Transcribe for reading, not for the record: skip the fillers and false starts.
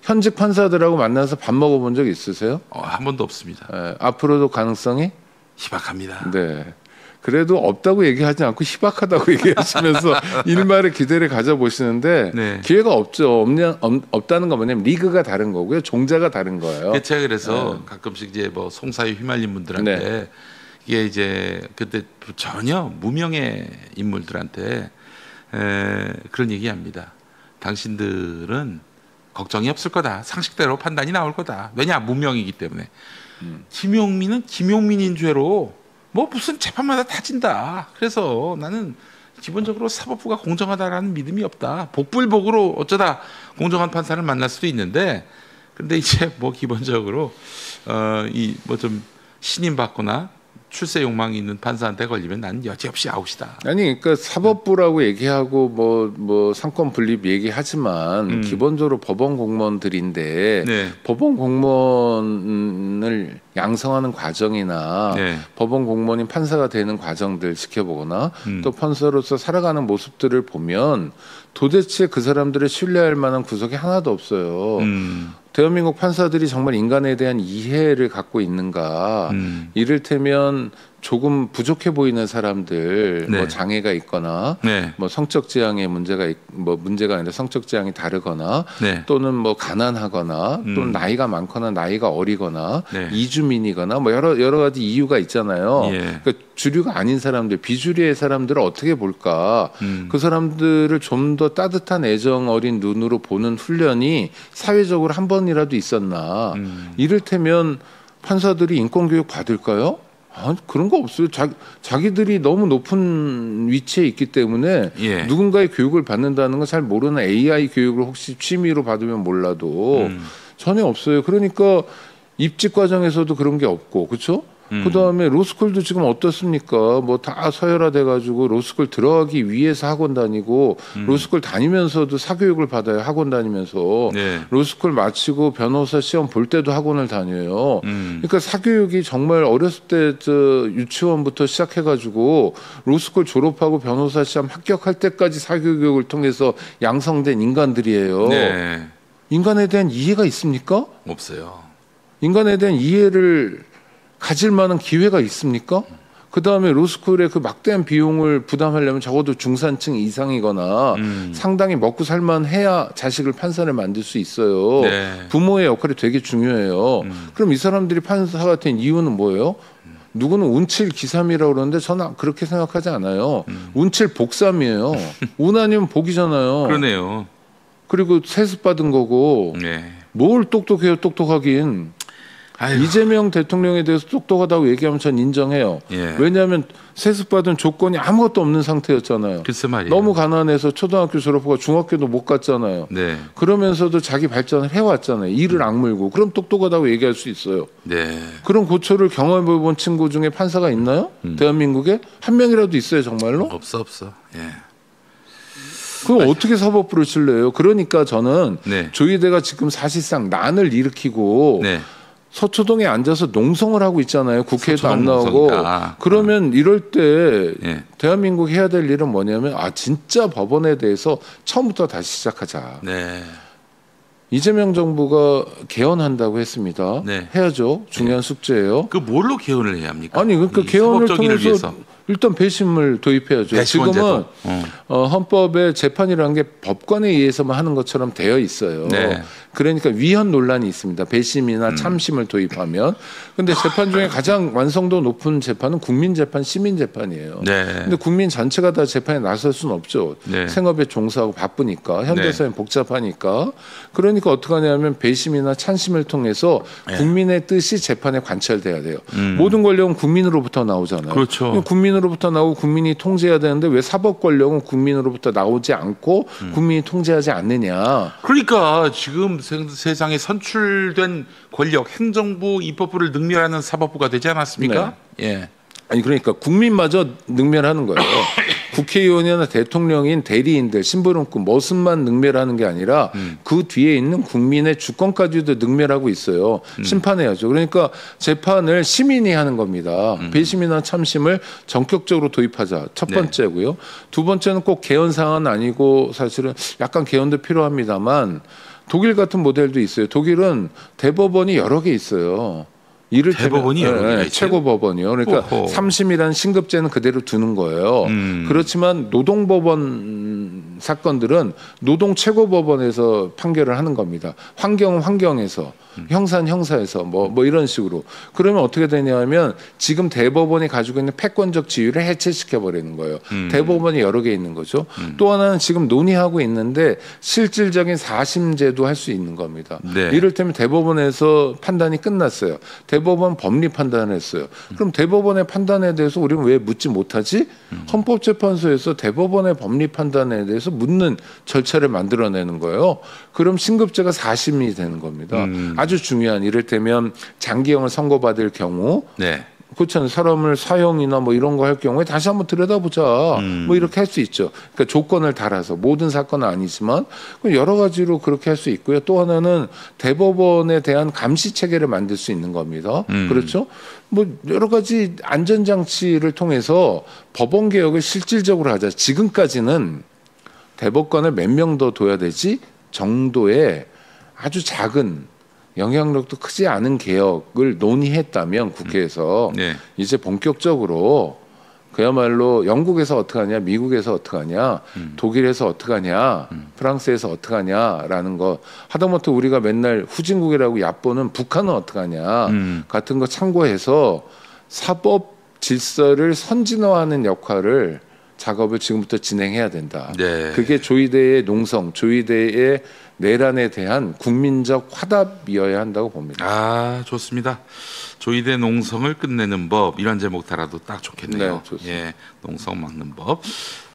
현직 판사들하고 만나서 밥 먹어본 적 있으세요? 한 번도 없습니다. 예, 앞으로도 가능성이? 희박합니다. 네. 그래도 없다고 얘기하지 않고 희박하다고 얘기하시면서 일말의 기대를 가져보시는데 네. 기회가 없죠. 없다는 건 뭐냐면 리그가 다른 거고요. 종자가 다른 거예요. 제가 그래서 가끔씩 이제 뭐 송사에 휘말린 분들한테 네. 이게 이제 그때 전혀 무명의 인물들한테 그런 얘기합니다. 당신들은 걱정이 없을 거다. 상식대로 판단이 나올 거다. 왜냐 무명이기 때문에. 김용민은 김용민인 죄로 뭐 무슨 재판마다 타진다. 그래서 나는 기본적으로 사법부가 공정하다라는 믿음이 없다. 복불복으로 어쩌다 공정한 판사를 만날 수도 있는데, 근데 이제 뭐 기본적으로 이 뭐 좀 신임 받거나 출세 욕망이 있는 판사한테 걸리면 나는 여지없이 아웃이다. 아니 그러니까 사법부라고 얘기하고 뭐 상권 분립 얘기하지만 기본적으로 법원 공무원들인데 네. 법원 공무원을 양성하는 과정이나 네. 법원 공무원인 판사가 되는 과정들 지켜보거나 또 판사로서 살아가는 모습들을 보면 도대체 그 사람들을 신뢰할 만한 구석이 하나도 없어요. 대한민국 판사들이 정말 인간에 대한 이해를 갖고 있는가? 이를테면 조금 부족해 보이는 사람들, 네. 뭐 장애가 있거나, 네. 뭐 성적 지향에 문제가 아니라 성적 지향이 다르거나, 네. 또는 뭐 가난하거나, 또는 나이가 많거나 나이가 어리거나, 네. 이주민이거나, 뭐 여러 가지 이유가 있잖아요. 예. 그러니까 주류가 아닌 사람들, 비주류의 사람들을 어떻게 볼까? 그 사람들을 좀 더 따뜻한 애정 어린 눈으로 보는 훈련이 사회적으로 한 번이라도 있었나? 이를테면 판사들이 인권교육 받을까요? 그런 거 없어요. 자기들이 너무 높은 위치에 있기 때문에 예. 누군가의 교육을 받는다는 건 잘 모르는 AI 교육을 혹시 취미로 받으면 몰라도 전혀 없어요. 그러니까 입직 과정에서도 그런 게 없고, 그렇죠? 그다음에 로스쿨도 지금 어떻습니까? 뭐 다 서열화돼 가지고 로스쿨 들어가기 위해서 학원 다니고 로스쿨 다니면서도 사교육을 받아요. 학원 다니면서 네. 로스쿨 마치고 변호사 시험 볼 때도 학원을 다녀요. 그러니까 사교육이 정말 어렸을 때 유치원부터 시작해 가지고 로스쿨 졸업하고 변호사 시험 합격할 때까지 사교육을 통해서 양성된 인간들이에요. 네. 인간에 대한 이해가 있습니까? 없어요. 인간에 대한 이해를 가질 만한 기회가 있습니까? 그 다음에 로스쿨의 그 막대한 비용을 부담하려면 적어도 중산층 이상이거나 상당히 먹고 살만해야 자식을 판사를 만들 수 있어요. 네. 부모의 역할이 되게 중요해요. 그럼 이 사람들이 판사가 된 이유는 뭐예요? 누구는 운칠 기삼이라고 그러는데 저는 그렇게 생각하지 않아요. 운칠 복삼이에요. 운 아니면 복이잖아요. 그러네요. 그리고 세습 받은 거고 네. 뭘 똑똑해요, 똑똑하긴. 아유. 이재명 대통령에 대해서 똑똑하다고 얘기하면 전 인정해요. 예. 왜냐하면 세습받은 조건이 아무것도 없는 상태였잖아요. 글쎄 말이에요. 너무 가난해서 초등학교 졸업하고 중학교도 못 갔잖아요. 네. 그러면서도 자기 발전을 해왔잖아요. 이를 악물고. 그럼 똑똑하다고 얘기할 수 있어요. 네. 그런 고초를 경험해본 친구 중에 판사가 있나요? 대한민국에? 한 명이라도 있어요, 정말로? 없어. 예. 그럼 어떻게 사법부를 신뢰해요? 그러니까 저는 네. 조희대가 지금 사실상 난을 일으키고 네. 서초동에 앉아서 농성을 하고 있잖아요. 국회에도 안 서초동 나오고. 농성이다. 그러면 이럴 때 예. 대한민국 해야 될 일은 뭐냐면 진짜 법원에 대해서 처음부터 다시 시작하자. 네. 이재명 정부가 개헌한다고 했습니다. 네. 해야죠. 중요한 숙제예요. 그 뭘로 개헌을 해야 합니까? 아니 그러니까 이 개헌을 사법적 일을 통해서 위해서. 일단 배심을 도입해야죠. 배심원 지금은 제도. 헌법에 재판이라는 게 법관에 의해서만 하는 것처럼 되어 있어요. 네. 그러니까 위헌 논란이 있습니다. 배심이나 참심을 도입하면. 근데 재판 중에 가장 완성도 높은 재판은 국민재판, 시민재판이에요. 네. 근데 국민 전체가 다 재판에 나설 수는 없죠. 네. 생업에 종사하고 바쁘니까 현대사회는 복잡하니까. 그러니까 어떻게 하냐면 배심이나 찬심을 통해서 국민의 뜻이 재판에 관철돼야 돼요. 모든 권력은 국민으로부터 나오잖아요. 그렇죠. 국민으로부터 나오고 국민이 통제해야 되는데 왜 사법 권력은 국민으로부터 나오지 않고 국민이 통제하지 않느냐. 그러니까 지금 세상에 선출된 권력, 행정부, 입법부를 능멸하는 사법부가 되지 않았습니까? 예. 아니 그러니까 국민마저 능멸하는 거예요. 국회의원이나 대통령인 대리인들, 심부름꾼, 머슴만 능멸하는 게 아니라 그 뒤에 있는 국민의 주권까지도 능멸하고 있어요. 심판해야죠. 그러니까 재판을 시민이 하는 겁니다. 배심이나 참심을 전격적으로 도입하자. 첫 번째고요. 두 번째는 꼭 개헌 사안은 아니고 사실은 약간 개헌도 필요합니다만 독일 같은 모델도 있어요. 독일은 대법원이 여러 개 있어요. 대법원이 여러 개가 있어요? 최고법원이요. 그러니까 오호. 3심이라는 신급제는 그대로 두는 거예요. 그렇지만 노동법원 사건들은 노동 최고법원에서 판결을 하는 겁니다. 환경은 환경에서, 형사는 형사에서 뭐 이런 식으로. 그러면 어떻게 되냐면 지금 대법원이 가지고 있는 패권적 지위를 해체시켜 버리는 거예요. 대법원이 여러 개 있는 거죠. 또 하나는 지금 논의하고 있는데 실질적인 4심제도 할 수 있는 겁니다. 네. 이를테면 대법원에서 판단이 끝났어요. 대법원 법리 판단을 했어요. 그럼 대법원의 판단에 대해서 우리는 왜 묻지 못하지? 헌법재판소에서 대법원의 법리 판단에 대해서 묻는 절차를 만들어내는 거예요. 그럼 신급제가 4심이 되는 겁니다. 아주 중요한, 이를테면 장기형을 선고받을 경우, 네. 그렇잖아요. 사람을 사형이나 뭐 이런 거 할 경우에 다시 한번 들여다보자. 뭐 이렇게 할 수 있죠. 그러니까 조건을 달아서, 모든 사건은 아니지만 여러 가지로 그렇게 할 수 있고요. 또 하나는 대법원에 대한 감시 체계를 만들 수 있는 겁니다. 그렇죠? 뭐 여러 가지 안전장치를 통해서 법원 개혁을 실질적으로 하자. 지금까지는 대법관을 몇 명 더 둬야 되지 정도의 아주 작은, 영향력도 크지 않은 개혁을 논의했다면 국회에서 네. 이제 본격적으로 그야말로 영국에서 어떻게 하냐, 미국에서 어떻게 하냐, 독일에서 어떻게 하냐, 프랑스에서 어떻게 하냐라는 거, 하다못해 우리가 맨날 후진국이라고 얕보는 북한은 어떻게 하냐 같은 거 참고해서 사법 질서를 선진화하는 역할을, 작업을 지금부터 진행해야 된다. 네. 그게 조이대의 농성, 조이대의 내란에 대한 국민적 화답이어야 한다고 봅니다. 아, 좋습니다. 조이대 농성을 끝내는 법, 이런 제목 달아도 딱 좋겠네요. 네, 좋습니다. 예, 농성 막는 법.